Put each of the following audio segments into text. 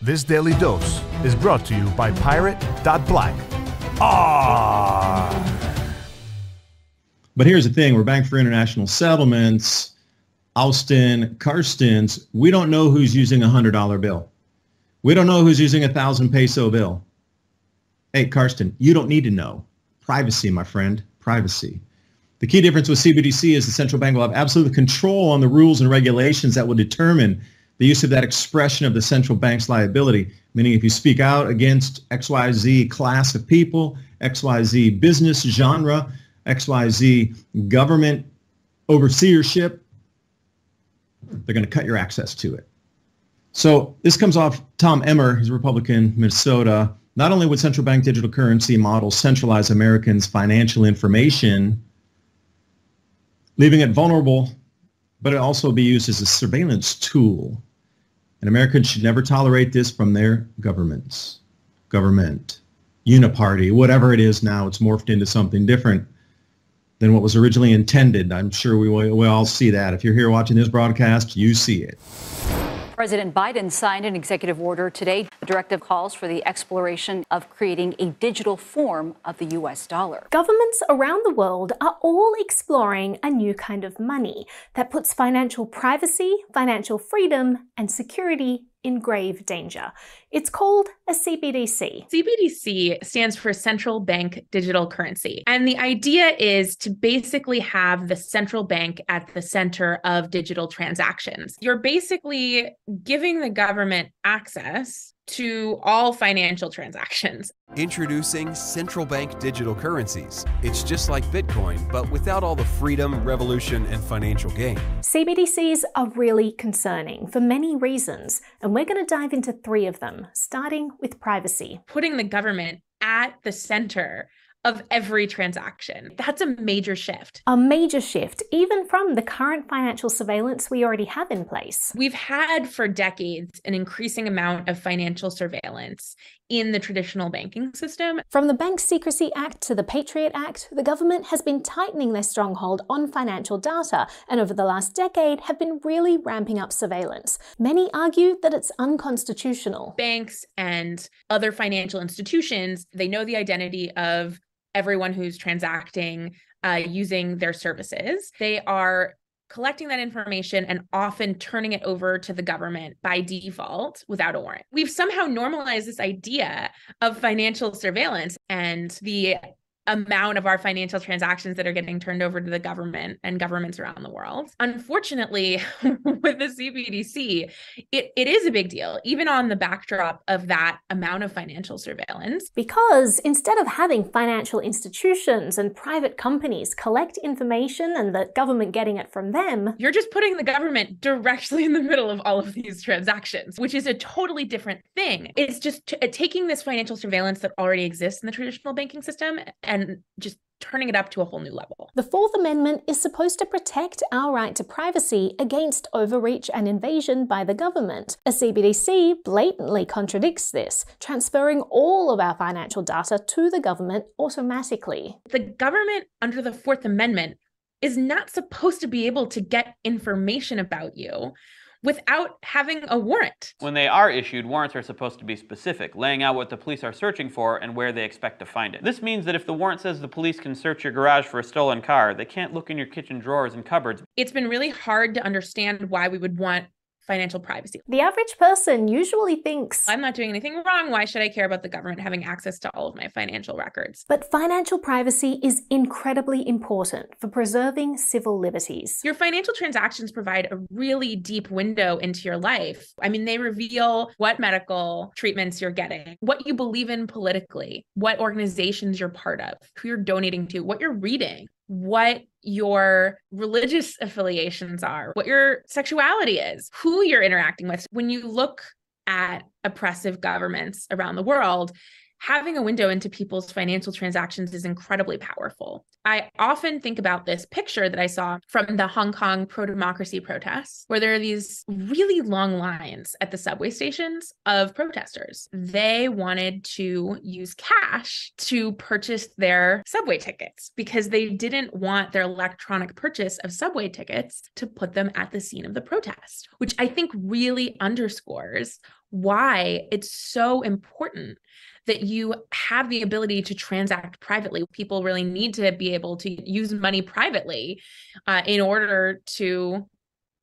This daily dose is brought to you by Pirate.Black. ARRR! But here's the thing, we're Bank for International Settlements, Alston, Karstens, we don't know who's using a $100 bill. We don't know who's using a 1,000 peso bill. Hey, Karsten, you don't need to know. Privacy, my friend, privacy. The key difference with CBDC is the central bank will have absolute control on the rules and regulations that will determine the use of that expression of the central bank's liability, meaning if you speak out against XYZ class of people, XYZ business genre, XYZ government overseership, they're going to cut your access to it. So this comes off Tom Emmer, he's a Republican, Minnesota. Not only would central bank digital currency models centralize Americans' financial information, leaving it vulnerable, but it also be used as a surveillance tool. And Americans should never tolerate this from their governments. Government, uniparty, whatever it is now, it's morphed into something different than what was originally intended. I'm sure we all see that. If you're here watching this broadcast, you see it. President Biden signed an executive order today. The directive calls for the exploration of creating a digital form of the U.S. dollar. Governments around the world are all exploring a new kind of money that puts financial privacy, financial freedom, and security in grave danger. It's called a CBDC. CBDC stands for central bank digital currency. And the idea is to basically have the central bank at the center of digital transactions. You're basically giving the government access to all financial transactions. Introducing central bank digital currencies. It's just like Bitcoin, but without all the freedom, revolution, and financial gain. CBDCs are really concerning for many reasons, and we're going to dive into 3 of them, starting with privacy. Putting the government at the center of every transaction. That's a major shift. A major shift, even from the current financial surveillance we already have in place. We've had for decades an increasing amount of financial surveillance in the traditional banking system. From the Bank Secrecy Act to the Patriot Act, the government has been tightening their stronghold on financial data, and over the last decade have been really ramping up surveillance. Many argue that it's unconstitutional. Banks and other financial institutions, they know the identity of everyone who's transacting using their services. They are collecting that information and often turning it over to the government by default without a warrant. We've somehow normalized this idea of financial surveillance, and the amount of our financial transactions that are getting turned over to the government and governments around the world. Unfortunately, with the CBDC, it is a big deal, even on the backdrop of that amount of financial surveillance. Because instead of having financial institutions and private companies collect information and the government getting it from them, you're just putting the government directly in the middle of all of these transactions, which is a totally different thing. It's just taking this financial surveillance that already exists in the traditional banking system and just turning it up to a whole new level. The Fourth Amendment is supposed to protect our right to privacy against overreach and invasion by the government. A CBDC blatantly contradicts this, transferring all of our financial data to the government automatically. The government, under the Fourth Amendment, is not supposed to be able to get information about you without having a warrant. When they are issued, warrants are supposed to be specific, laying out what the police are searching for and where they expect to find it. This means that if the warrant says the police can search your garage for a stolen car, they can't look in your kitchen drawers and cupboards. It's been really hard to understand why we would want financial privacy. The average person usually thinks, I'm not doing anything wrong. Why should I care about the government having access to all of my financial records? But financial privacy is incredibly important for preserving civil liberties. Your financial transactions provide a really deep window into your life. I mean, they reveal what medical treatments you're getting, what you believe in politically, what organizations you're part of, who you're donating to, what you're reading, what your religious affiliations are, what your sexuality is, who you're interacting with. When you look at oppressive governments around the world, having a window into people's financial transactions is incredibly powerful. I often think about this picture that I saw from the Hong Kong pro-democracy protests, where there are these really long lines at the subway stations of protesters. They wanted to use cash to purchase their subway tickets because they didn't want their electronic purchase of subway tickets to put them at the scene of the protest, which I think really underscores why it's so important that you have the ability to transact privately. People really need to be able to use money privately in order to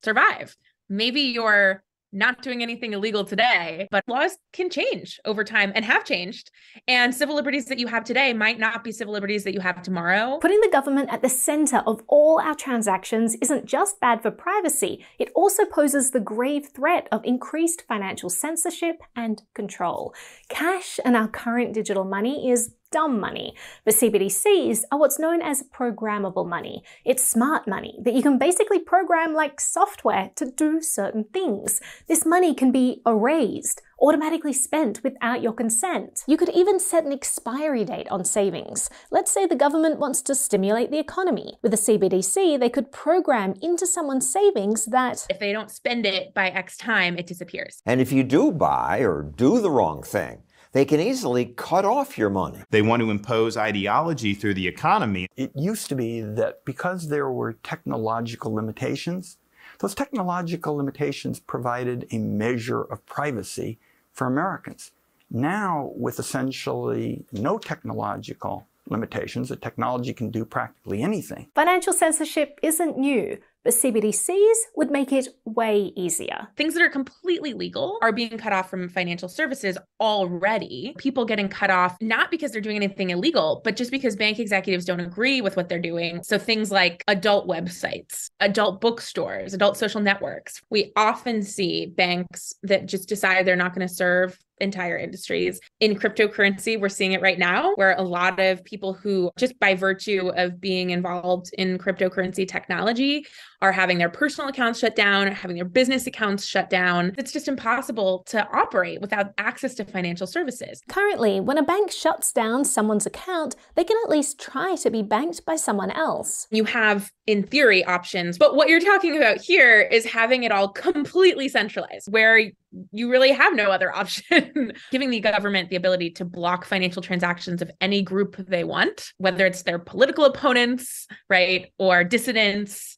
survive. Maybe you're not doing anything illegal today, but laws can change over time and have changed. And civil liberties that you have today might not be civil liberties that you have tomorrow. Putting the government at the center of all our transactions isn't just bad for privacy, it also poses the grave threat of increased financial censorship and control. Cash and our current digital money is dumb money. The CBDCs are what's known as programmable money. It's smart money that you can basically program like software to do certain things. This money can be erased, automatically spent without your consent. You could even set an expiry date on savings. Let's say the government wants to stimulate the economy. With a CBDC, they could program into someone's savings that if they don't spend it by X time, it disappears. And if you do buy or do the wrong thing, they can easily cut off your money. They want to impose ideology through the economy. It used to be that because there were technological limitations, those technological limitations provided a measure of privacy for Americans. Now, with essentially no technological limitations, that technology can do practically anything. financial censorship isn't new, but CBDCs would make it way easier. Things that are completely legal are being cut off from financial services already. People getting cut off, not because they're doing anything illegal, but just because bank executives don't agree with what they're doing. So things like adult websites, adult bookstores, adult social networks. We often see banks that just decide they're not going to serve entire industries. In cryptocurrency, we're seeing it right now, where a lot of people who, just by virtue of being involved in cryptocurrency technology, are having their personal accounts shut down, having their business accounts shut down. It's just impossible to operate without access to financial services. Currently, when a bank shuts down someone's account, they can at least try to be banked by someone else. You have, in theory, options, but what you're talking about here is having it all completely centralized, where you really have no other option. Giving the government the ability to block financial transactions of any group they want, whether it's their political opponents, right, or dissidents,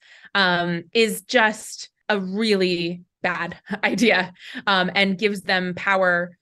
is just a really bad idea, and gives them power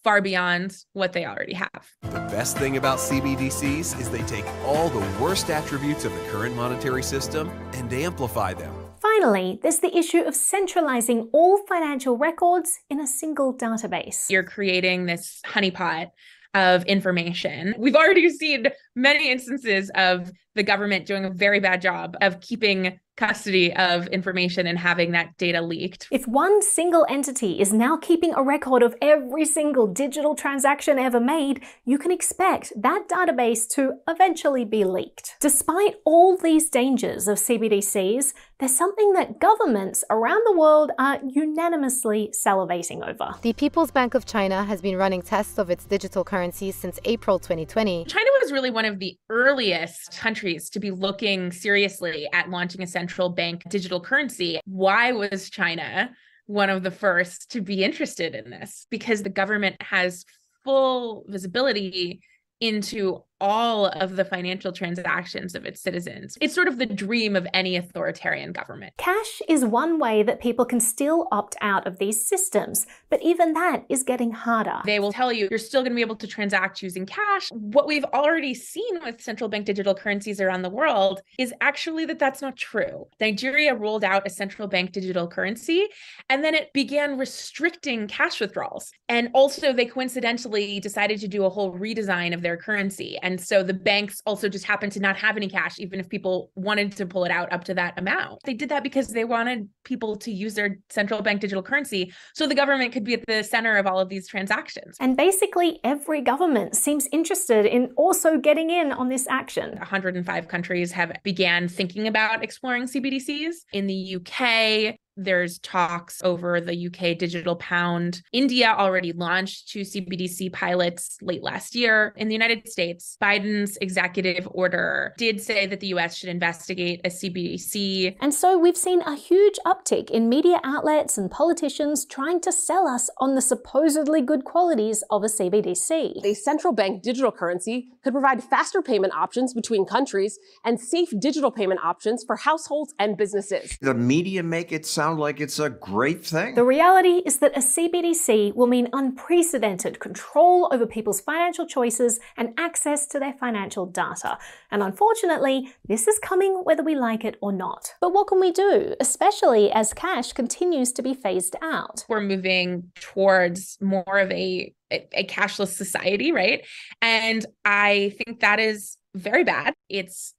far beyond what they already have. The best thing about CBDCs is they take all the worst attributes of the current monetary system and amplify them. Finally, there's the issue of centralizing all financial records in a single database. You're creating this honeypot of information. We've already seen many instances of the government doing a very bad job of keeping custody of information and having that data leaked. If one single entity is now keeping a record of every single digital transaction ever made, you can expect that database to eventually be leaked. Despite all these dangers of CBDCs, there's something that governments around the world are unanimously salivating over. The People's Bank of China has been running tests of its digital currencies since April 2020. China was really one of the earliest countries to be looking seriously at launching a central bank digital currency. Why was China one of the first to be interested in this? Because the government has full visibility into all of the financial transactions of its citizens. It's sort of the dream of any authoritarian government. Cash is one way that people can still opt out of these systems, but even that is getting harder. They will tell you you're still going to be able to transact using cash. What we've already seen with central bank digital currencies around the world is actually that that's not true. Nigeria rolled out a central bank digital currency, and then it began restricting cash withdrawals. And also they coincidentally decided to do a whole redesign of their currency. And so the banks also just happened to not have any cash, even if people wanted to pull it out up to that amount. They did that because they wanted people to use their central bank digital currency so the government could be at the center of all of these transactions. And basically every government seems interested in also getting in on this action. 105 countries have began thinking about exploring CBDCs. In the UK, there's talks over the UK digital pound. India already launched 2 CBDC pilots late last year. In the United States, Biden's executive order did say that the US should investigate a CBDC. And so we've seen a huge uptick in media outlets and politicians trying to sell us on the supposedly good qualities of a CBDC. A central bank digital currency could provide faster payment options between countries and safe digital payment options for households and businesses. The media make it sound sound like it's a great thing. The reality is that a CBDC will mean unprecedented control over people's financial choices and access to their financial data. And unfortunately, this is coming whether we like it or not. But what can we do, especially as cash continues to be phased out? We're moving towards more of a cashless society, right? And I think that is very bad. It's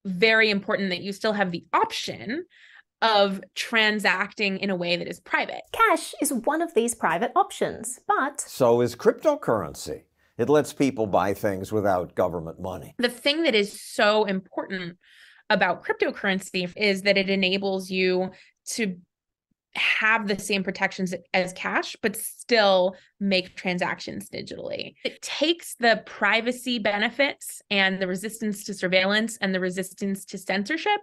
very important that you still have the option of transacting in a way that is private. Cash is one of these private options, but so is cryptocurrency. It lets people buy things without government money. The thing that is so important about cryptocurrency is that it enables you to have the same protections as cash, but still make transactions digitally. It takes the privacy benefits and the resistance to surveillance and the resistance to censorship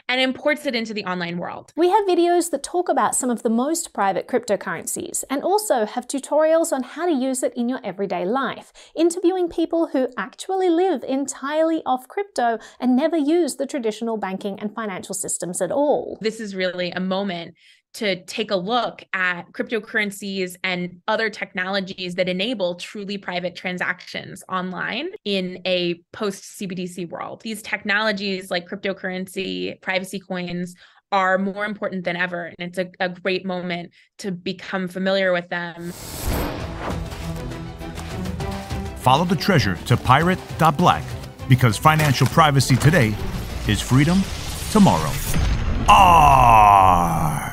and imports it into the online world. We have videos that talk about some of the most private cryptocurrencies and also have tutorials on how to use it in your everyday life, interviewing people who actually live entirely off crypto and never use the traditional banking and financial systems at all. This is really a moment to take a look at cryptocurrencies and other technologies that enable truly private transactions online in a post-CBDC world. These technologies like cryptocurrency, privacy coins are more important than ever, and it's a great moment to become familiar with them. Follow the treasure to pirate.black, because financial privacy today is freedom tomorrow. ARRR!